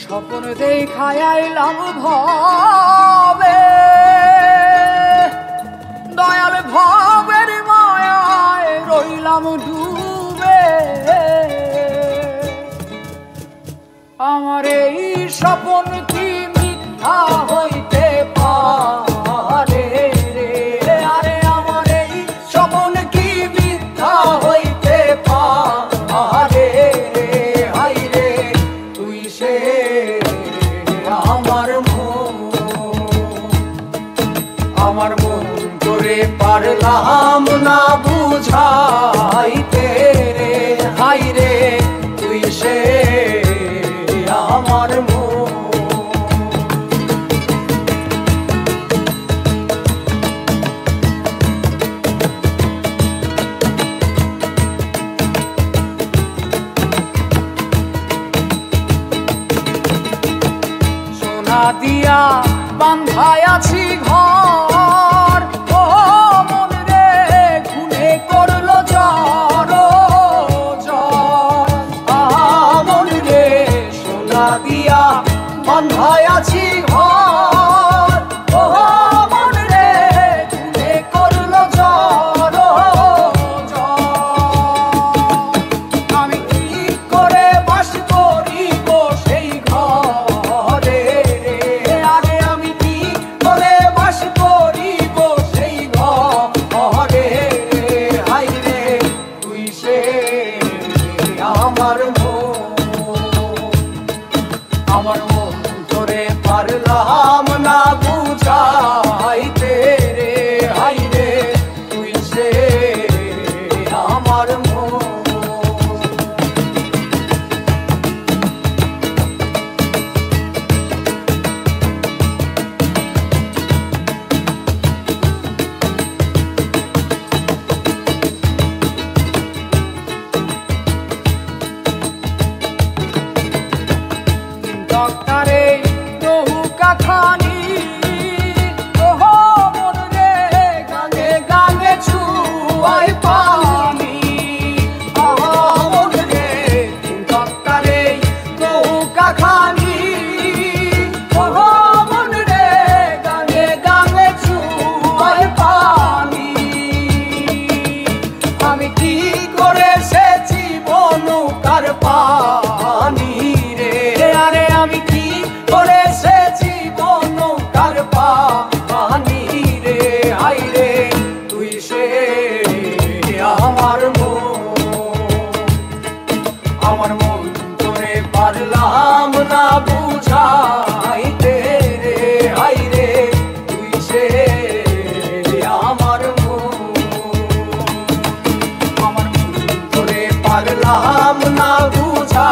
স্বপ্ন দেখায় আইলাম ভবে, দয়াল ভবের মায়ায় রইলাম ডুবে। আমার এই স্বপ্ন কি মিথ্যা হইতে পারে রে? আরে আমার এই স্বপ্ন কি মিথ্যা হইতে পারে রে? হাই রে তুই সে আমার মন করে পারলাম না বুঝাইতে রে। হাই রে তুই সে আমার মন। সোনা দিয়া বান্ধায় আছি ঘর, ও মন রে খুনে করলো জ্বর জ্বর। মন রে সোনা দিয়া বান্ধায় আছি ঘর, ও মন রে খুনে করলো জ্বর জ্বর। আমি কি করে বাস করিব সেই ঘরে? আরে আমি কি করে বাস করিব সেই ঘরে? হাই রে তুই সে আমার মন তোরে পারলাম না বুঝাইতে রে। হাই রে তুই সে আমার মন। ডক্টরে নৌকা খানি, ওহ মন রে গাঙে গাঙে ছুয়ায় পানি। মন রে ডক্টরে নৌকা খানি, ওহ মন রে গাঙে গাঙে ছুয়ায় পানি। আমি কি করে সেচিব নৌকার পানি রে? আরে আমি কি করে সেচিব নৌকার পানি রে? হাই রে তুই সে আমার মন তোরে পারলাম না বুঝাইতে রে। হাই রে তুই সে আমার মন তোরে পারলাম না বুঝা।